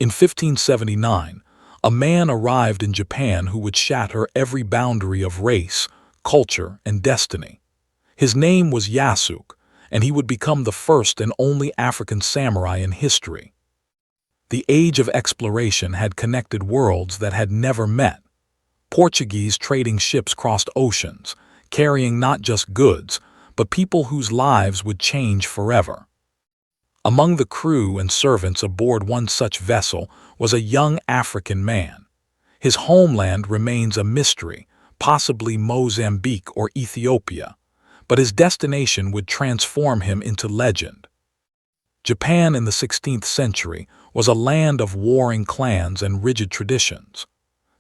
In 1579, a man arrived in Japan who would shatter every boundary of race, culture, and destiny. His name was Yasuke, and he would become the first and only African samurai in history. The age of exploration had connected worlds that had never met. Portuguese trading ships crossed oceans, carrying not just goods, but people whose lives would change forever. Among the crew and servants aboard one such vessel was a young African man. His homeland remains a mystery, possibly Mozambique or Ethiopia, but his destination would transform him into legend. Japan in the 16th century was a land of warring clans and rigid traditions.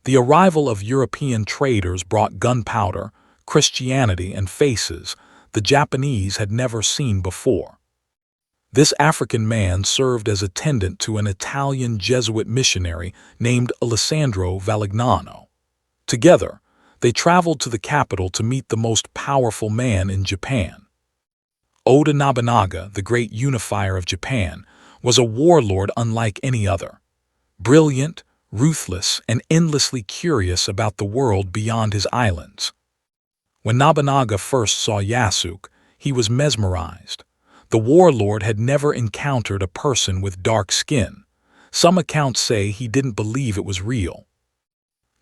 The arrival of European traders brought gunpowder, Christianity, and faces the Japanese had never seen before. This African man served as attendant to an Italian Jesuit missionary named Alessandro Valignano. Together, they traveled to the capital to meet the most powerful man in Japan. Oda Nobunaga, the great unifier of Japan, was a warlord unlike any other. Brilliant, ruthless, and endlessly curious about the world beyond his islands. When Nobunaga first saw Yasuke, he was mesmerized. The warlord had never encountered a person with dark skin. Some accounts say he didn't believe it was real.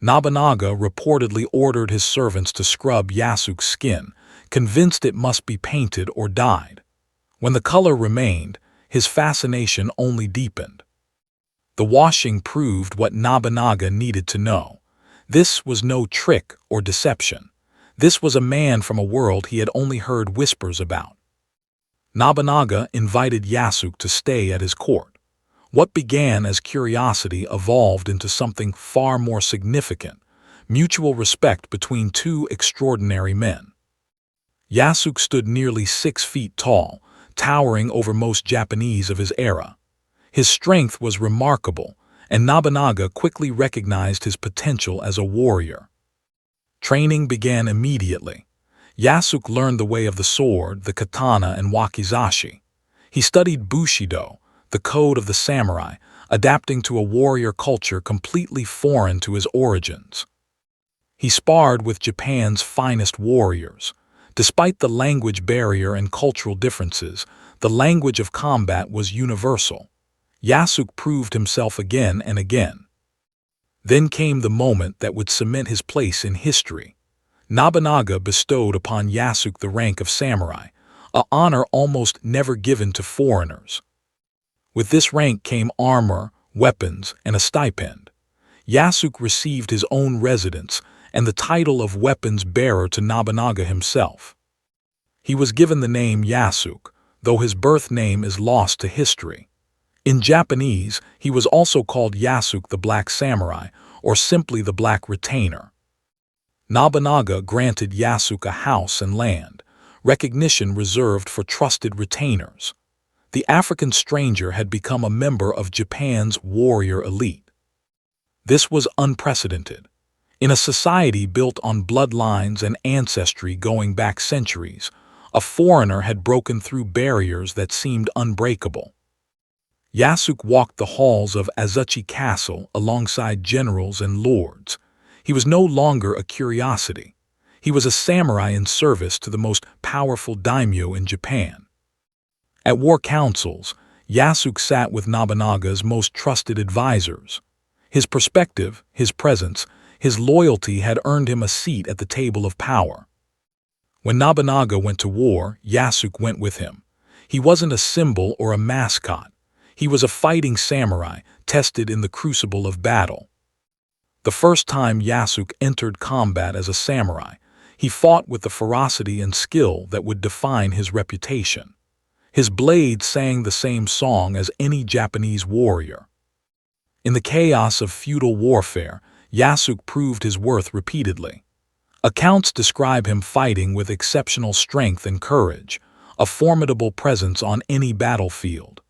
Nobunaga reportedly ordered his servants to scrub Yasuke's skin, convinced it must be painted or dyed. When the color remained, his fascination only deepened. The washing proved what Nobunaga needed to know. This was no trick or deception. This was a man from a world he had only heard whispers about. Nobunaga invited Yasuke to stay at his court. What began as curiosity evolved into something far more significant, mutual respect between two extraordinary men. Yasuke stood nearly 6 feet tall, towering over most Japanese of his era. His strength was remarkable, and Nobunaga quickly recognized his potential as a warrior. Training began immediately. Yasuke learned the way of the sword, the katana, and wakizashi. He studied Bushido, the code of the samurai, adapting to a warrior culture completely foreign to his origins. He sparred with Japan's finest warriors. Despite the language barrier and cultural differences, the language of combat was universal. Yasuke proved himself again and again. Then came the moment that would cement his place in history. Nobunaga bestowed upon Yasuke the rank of samurai, an honor almost never given to foreigners. With this rank came armor, weapons, and a stipend. Yasuke received his own residence and the title of weapons bearer to Nobunaga himself. He was given the name Yasuke, though his birth name is lost to history. In Japanese, he was also called Yasuke the Black Samurai, or simply the Black Retainer. Nobunaga granted Yasuke a house and land, recognition reserved for trusted retainers. The African stranger had become a member of Japan's warrior elite. This was unprecedented. In a society built on bloodlines and ancestry going back centuries, a foreigner had broken through barriers that seemed unbreakable. Yasuke walked the halls of Azuchi Castle alongside generals and lords. He was no longer a curiosity. He was a samurai in service to the most powerful daimyo in Japan. At war councils, Yasuke sat with Nobunaga's most trusted advisors. His perspective, his presence, his loyalty had earned him a seat at the table of power. When Nobunaga went to war, Yasuke went with him. He wasn't a symbol or a mascot. He was a fighting samurai, tested in the crucible of battle. The first time Yasuke entered combat as a samurai, he fought with the ferocity and skill that would define his reputation. His blade sang the same song as any Japanese warrior. In the chaos of feudal warfare, Yasuke proved his worth repeatedly. Accounts describe him fighting with exceptional strength and courage, a formidable presence on any battlefield.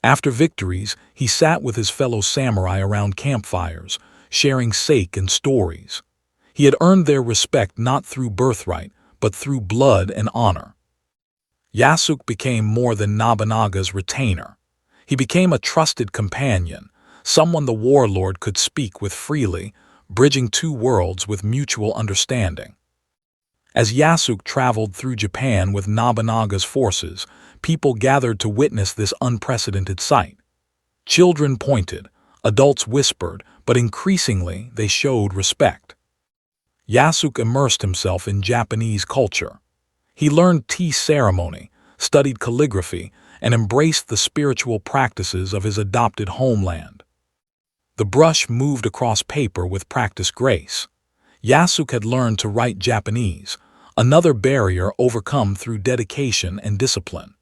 After victories, he sat with his fellow samurai around campfires, sharing sake and stories. He had earned their respect not through birthright, but through blood and honor. Yasuke became more than Nobunaga's retainer. He became a trusted companion, someone the warlord could speak with freely, bridging two worlds with mutual understanding. As Yasuke traveled through Japan with Nobunaga's forces, people gathered to witness this unprecedented sight. Children pointed, adults whispered, but increasingly they showed respect. Yasuke immersed himself in Japanese culture. He learned tea ceremony, studied calligraphy, and embraced the spiritual practices of his adopted homeland. The brush moved across paper with practiced grace. Yasuke had learned to write Japanese, another barrier overcome through dedication and discipline.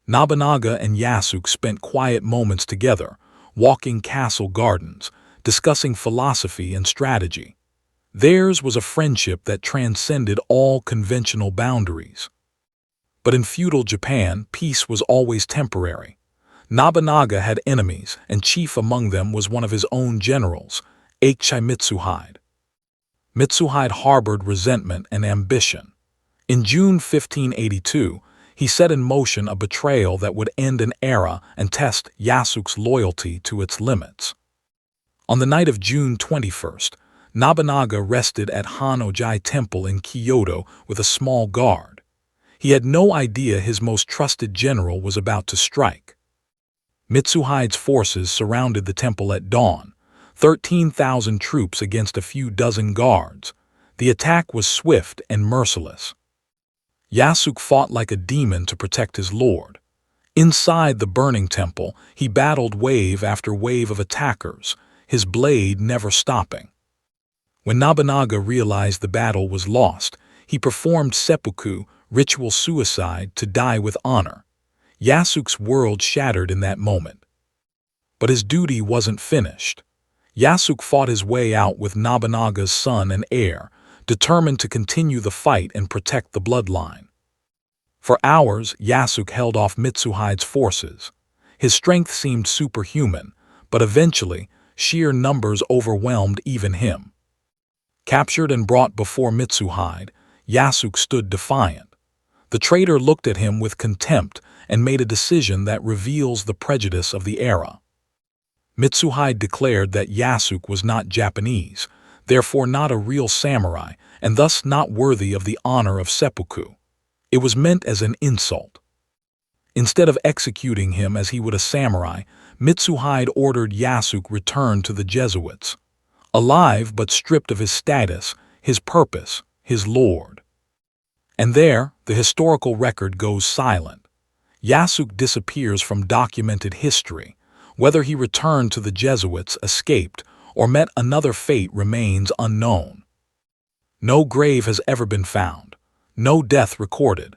Nobunaga and Yasuke spent quiet moments together, walking castle gardens, discussing philosophy and strategy. Theirs was a friendship that transcended all conventional boundaries. But in feudal Japan, peace was always temporary. Nobunaga had enemies, and chief among them was one of his own generals, Eiichai Mitsuhide. Mitsuhide harbored resentment and ambition. In June 1582, he set in motion a betrayal that would end an era and test Yasuke's loyalty to its limits. On the night of June 21st, Nobunaga rested at Hon-Ojai Temple in Kyoto with a small guard. He had no idea his most trusted general was about to strike. Mitsuhide's forces surrounded the temple at dawn, 13,000 troops against a few dozen guards. The attack was swift and merciless. Yasuke fought like a demon to protect his lord. Inside the burning temple, he battled wave after wave of attackers, his blade never stopping. When Nobunaga realized the battle was lost, he performed seppuku, ritual suicide, to die with honor. Yasuke's world shattered in that moment. But his duty wasn't finished. Yasuke fought his way out with Nobunaga's son and heir, determined to continue the fight and protect the bloodline. For hours, Yasuke held off Mitsuhide's forces. His strength seemed superhuman, but eventually, sheer numbers overwhelmed even him. Captured and brought before Mitsuhide, Yasuke stood defiant. The traitor looked at him with contempt and made a decision that reveals the prejudice of the era. Mitsuhide declared that Yasuke was not Japanese, therefore not a real samurai, and thus not worthy of the honor of seppuku. It was meant as an insult. Instead of executing him as he would a samurai, Mitsuhide ordered Yasuke returned to the Jesuits. Alive but stripped of his status, his purpose, his lord. And there, the historical record goes silent. Yasuke disappears from documented history. Whether he returned to the Jesuits, escaped, or met another fate remains unknown. No grave has ever been found, no death recorded.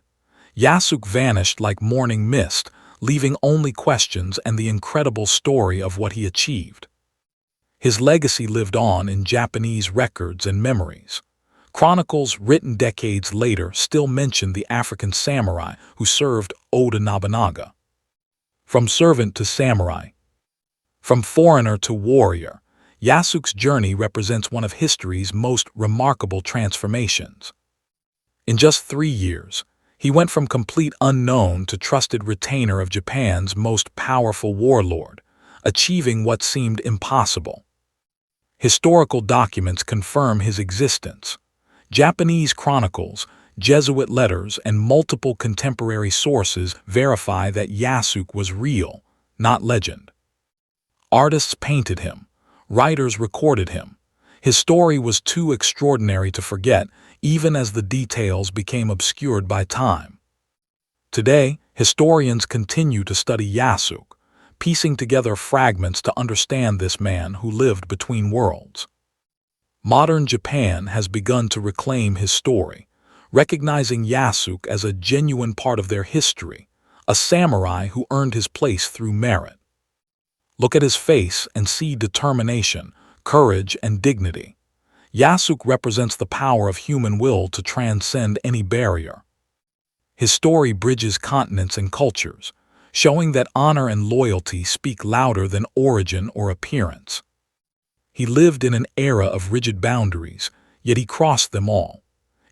Yasuke vanished like morning mist, leaving only questions and the incredible story of what he achieved. His legacy lived on in Japanese records and memories. Chronicles written decades later still mention the African samurai who served Oda Nobunaga. From servant to samurai, from foreigner to warrior, Yasuke's journey represents one of history's most remarkable transformations. In just 3 years, he went from complete unknown to trusted retainer of Japan's most powerful warlord, achieving what seemed impossible. Historical documents confirm his existence. Japanese chronicles, Jesuit letters, and multiple contemporary sources verify that Yasuke was real, not legend. Artists painted him. Writers recorded him. His story was too extraordinary to forget, even as the details became obscured by time. Today, historians continue to study Yasuke, piecing together fragments to understand this man who lived between worlds. Modern Japan has begun to reclaim his story, recognizing Yasuke as a genuine part of their history, a samurai who earned his place through merit. Look at his face and see determination, courage, and dignity. Yasuke represents the power of human will to transcend any barrier. His story bridges continents and cultures, showing that honor and loyalty speak louder than origin or appearance. He lived in an era of rigid boundaries, yet he crossed them all.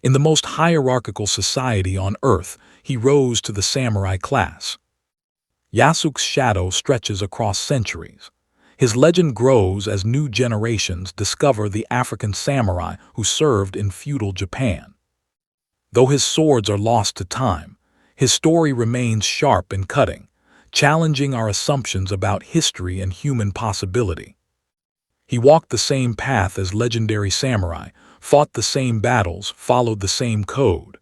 In the most hierarchical society on earth, he rose to the samurai class. Yasuke's shadow stretches across centuries. His legend grows as new generations discover the African samurai who served in feudal Japan. Though his swords are lost to time, his story remains sharp and cutting, challenging our assumptions about history and human possibility. He walked the same path as legendary samurai, fought the same battles, followed the same code.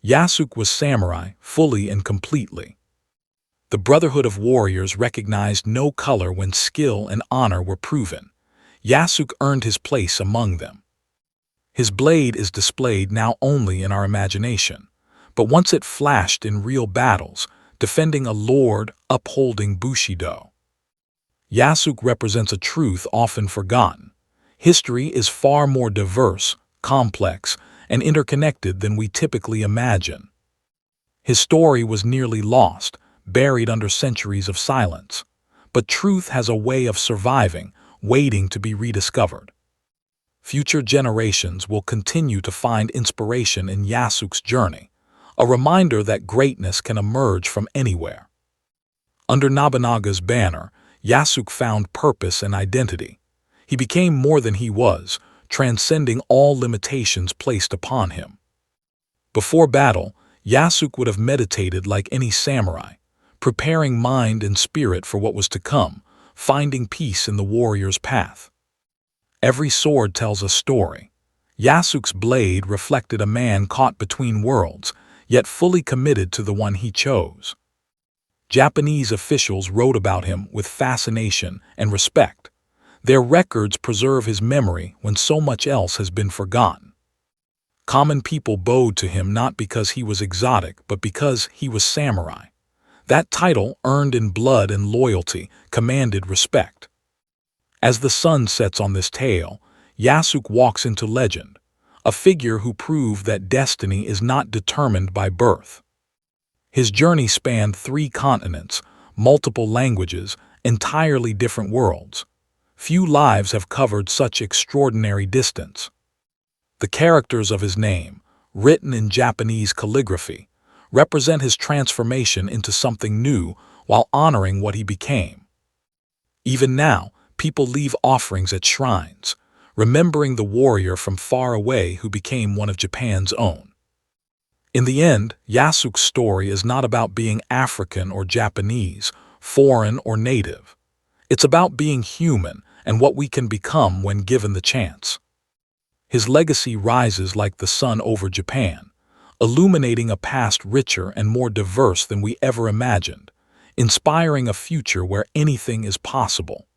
Yasuke was samurai, fully and completely. The Brotherhood of Warriors recognized no color when skill and honor were proven. Yasuke earned his place among them. His blade is displayed now only in our imagination, but once it flashed in real battles, defending a lord, upholding Bushido. Yasuke represents a truth often forgotten. History is far more diverse, complex, and interconnected than we typically imagine. His story was nearly lost, buried under centuries of silence. But truth has a way of surviving, waiting to be rediscovered. Future generations will continue to find inspiration in Yasuke's journey, a reminder that greatness can emerge from anywhere. Under Nobunaga's banner, Yasuke found purpose and identity. He became more than he was, transcending all limitations placed upon him. Before battle, Yasuke would have meditated like any samurai, preparing mind and spirit for what was to come, finding peace in the warrior's path. Every sword tells a story. Yasuke's blade reflected a man caught between worlds, yet fully committed to the one he chose. Japanese officials wrote about him with fascination and respect. Their records preserve his memory when so much else has been forgotten. Common people bowed to him not because he was exotic, but because he was samurai. That title, earned in blood and loyalty, commanded respect. As the sun sets on this tale, Yasuke walks into legend, a figure who proved that destiny is not determined by birth. His journey spanned 3 continents, multiple languages, entirely different worlds. Few lives have covered such extraordinary distance. The characters of his name, written in Japanese calligraphy, represent his transformation into something new while honoring what he became. Even now, people leave offerings at shrines, remembering the warrior from far away who became one of Japan's own. In the end, Yasuke's story is not about being African or Japanese, foreign or native. It's about being human and what we can become when given the chance. His legacy rises like the sun over Japan, illuminating a past richer and more diverse than we ever imagined, inspiring a future where anything is possible.